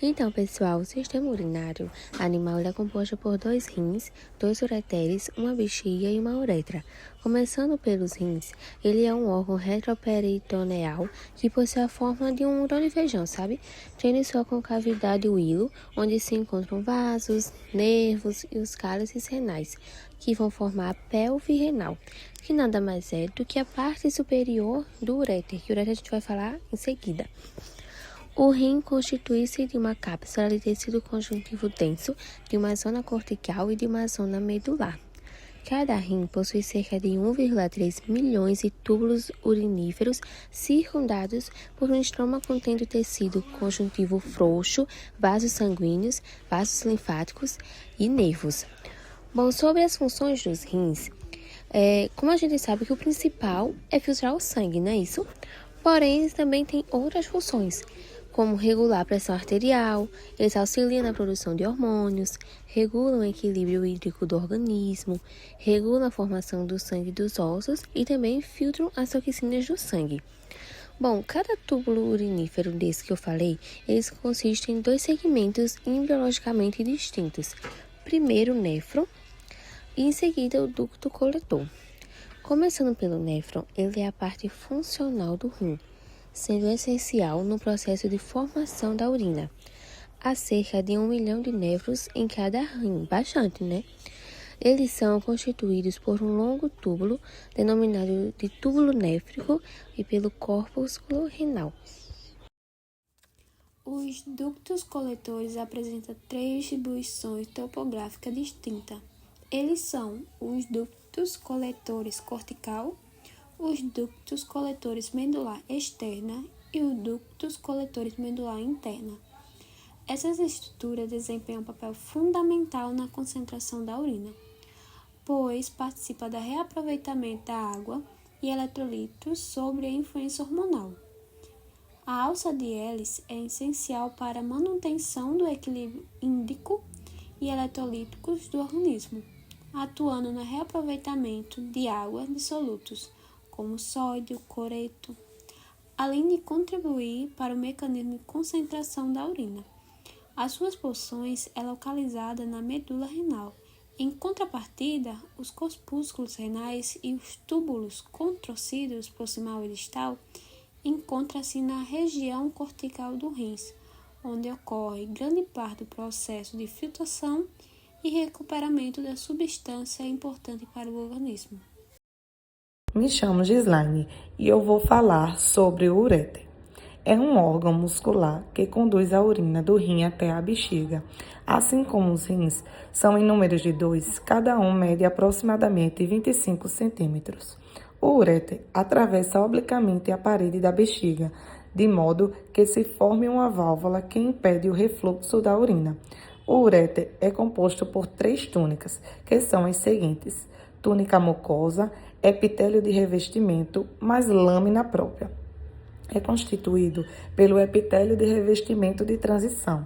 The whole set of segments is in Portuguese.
Então, pessoal, o sistema urinário animal é composto por 2 rins, 2 ureteres, uma bexiga e uma uretra. Começando pelos rins, ele é um órgão retroperitoneal que possui a forma de um grão de feijão, sabe? Tendo sua concavidade o hilo, onde se encontram vasos, nervos e os cálices renais, que vão formar a pelve renal, que nada mais é do que a parte superior do ureter, que o ureter a gente vai falar em seguida. O rim constitui-se de uma cápsula de tecido conjuntivo denso, de uma zona cortical e de uma zona medular. Cada rim possui cerca de 1,3 milhões de túbulos uriníferos circundados por um estroma contendo tecido conjuntivo frouxo, vasos sanguíneos, vasos linfáticos e nervos. Bom, sobre as funções dos rins, como a gente sabe que o principal é filtrar o sangue, não é isso? Porém, eles também têm outras funções, como regular a pressão arterial, eles auxiliam na produção de hormônios, regulam o equilíbrio hídrico do organismo, regulam a formação do sangue dos ossos e também filtram as toxinas do sangue. Bom, cada túbulo urinífero desse que eu falei, eles consistem em 2 segmentos embriologicamente distintos. Primeiro o néfron e em seguida o ducto coletor. Começando pelo néfron, ele é a parte funcional do rim, sendo essencial no processo de formação da urina. Há cerca de 1 milhão de néfrons em cada rim, bastante, né? Eles são constituídos por um longo túbulo, denominado de túbulo néfrico, e pelo corpúsculo renal. Os ductos coletores apresentam 3 distribuições topográficas distintas. Eles são os ductos coletores cortical, os ductos coletores medular externa e os ductos coletores medular interna. Essas estruturas desempenham um papel fundamental na concentração da urina, pois participa do reaproveitamento da água e eletrolitos sob a influência hormonal. A alça de hélice é essencial para a manutenção do equilíbrio hídrico e eletrolíticos do organismo, atuando no reaproveitamento de água de solutos, como sódio, coreto, além de contribuir para o mecanismo de concentração da urina. As suas porções é localizada na medula renal. Em contrapartida, os corpúsculos renais e os túbulos contorcidos proximal e distal encontram-se na região cortical do rins, onde ocorre grande parte do processo de filtração e recuperamento da substância importante para o organismo. Me chamo Gislaine e eu vou falar sobre o ureter. É um órgão muscular que conduz a urina do rim até a bexiga. Assim como os rins são em números de 2, cada um mede aproximadamente 25 centímetros. O ureter atravessa obliquamente a parede da bexiga, de modo que se forme uma válvula que impede o refluxo da urina. O ureter é composto por 3 túnicas, que são as seguintes: túnica mucosa, epitélio de revestimento, mais lâmina própria. É constituído pelo epitélio de revestimento de transição.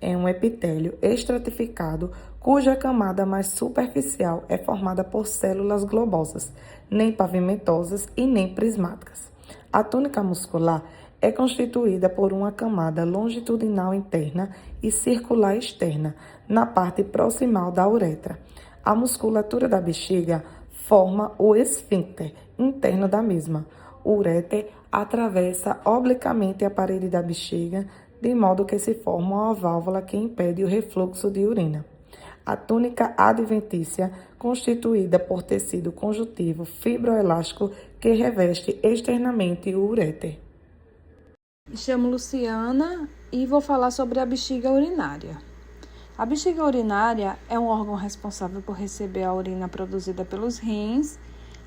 É um epitélio estratificado, cuja camada mais superficial é formada por células globosas, nem pavimentosas e nem prismáticas. A túnica muscular é constituída por uma camada longitudinal interna e circular externa, na parte proximal da uretra. A musculatura da bexiga forma o esfíncter interno da mesma. O ureter atravessa obliquamente a parede da bexiga, de modo que se forma uma válvula que impede o refluxo de urina. A túnica adventícia, constituída por tecido conjuntivo fibroelástico que reveste externamente o ureter. Me chamo Luciana e vou falar sobre a bexiga urinária. A bexiga urinária é um órgão responsável por receber a urina produzida pelos rins,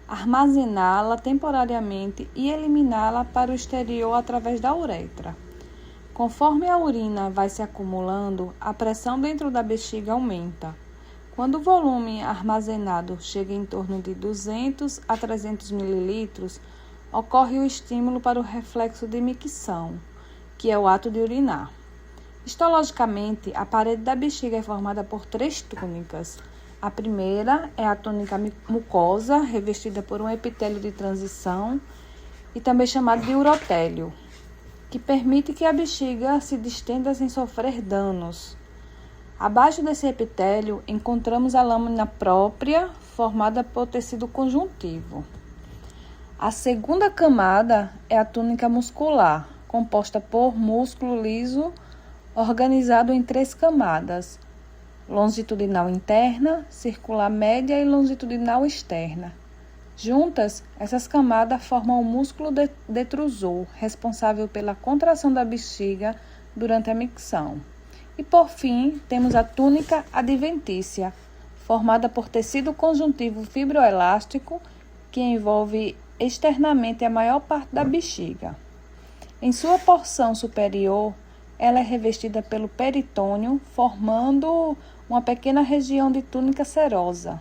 armazená-la temporariamente e eliminá-la para o exterior através da uretra. Conforme a urina vai se acumulando, a pressão dentro da bexiga aumenta. Quando o volume armazenado chega em torno de 200 a 300 ml, ocorre o estímulo para o reflexo de micção, que é o ato de urinar. Histologicamente, a parede da bexiga é formada por 3 túnicas. A primeira é a túnica mucosa, revestida por um epitélio de transição e também chamado de urotélio. que permite que a bexiga se distenda sem sofrer danos. Abaixo desse epitélio, encontramos a lâmina própria, formada por tecido conjuntivo. A segunda camada é a túnica muscular, composta por músculo liso, organizado em 3 camadas: longitudinal interna, circular média e longitudinal externa. Juntas, essas camadas formam o músculo detrusor, responsável pela contração da bexiga durante a micção. E, por fim, temos a túnica adventícia, formada por tecido conjuntivo fibroelástico, que envolve externamente a maior parte da bexiga. Em sua porção superior, ela é revestida pelo peritônio, formando uma pequena região de túnica serosa.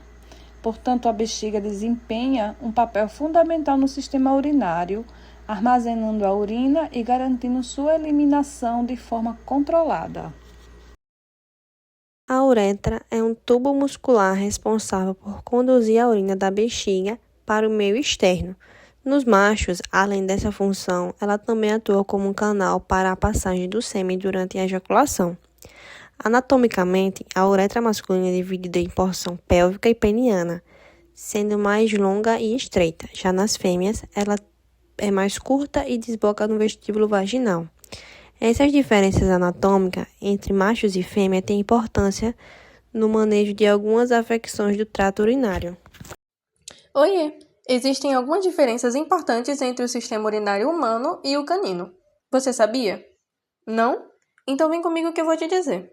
Portanto, a bexiga desempenha um papel fundamental no sistema urinário, armazenando a urina e garantindo sua eliminação de forma controlada. A uretra é um tubo muscular responsável por conduzir a urina da bexiga para o meio externo. Nos machos, além dessa função, ela também atua como um canal para a passagem do sêmen durante a ejaculação. Anatomicamente, a uretra masculina é dividida em porção pélvica e peniana, sendo mais longa e estreita. Já nas fêmeas, ela é mais curta e desboca no vestíbulo vaginal. Essas diferenças anatômicas entre machos e fêmeas têm importância no manejo de algumas afecções do trato urinário. Oiê! Existem algumas diferenças importantes entre o sistema urinário humano e o canino. Você sabia? Não? Então vem comigo que eu vou te dizer.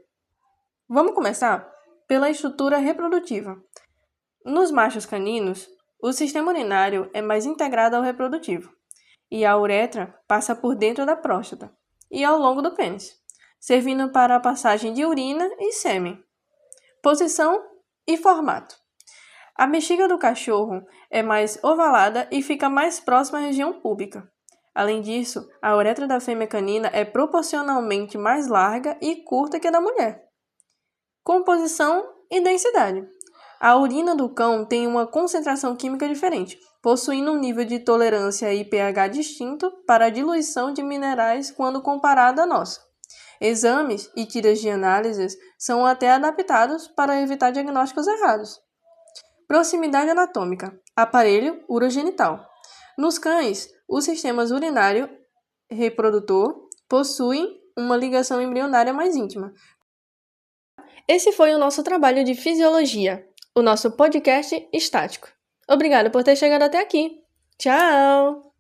Vamos começar pela estrutura reprodutiva. Nos machos caninos, o sistema urinário é mais integrado ao reprodutivo, e a uretra passa por dentro da próstata e ao longo do pênis, servindo para a passagem de urina e sêmen. Posição e formato. A bexiga do cachorro é mais ovalada e fica mais próxima à região púbica. Além disso, a uretra da fêmea canina é proporcionalmente mais larga e curta que a da mulher. Composição e densidade. A urina do cão tem uma concentração química diferente, possuindo um nível de tolerância e pH distinto para a diluição de minerais quando comparado à nossa. Exames e tiras de análises são até adaptados para evitar diagnósticos errados. Proximidade anatômica. Aparelho urogenital. Nos cães, os sistemas urinário e reprodutor possuem uma ligação embrionária mais íntima. Esse foi o nosso trabalho de fisiologia, o nosso podcast estático. Obrigada por ter chegado até aqui. Tchau!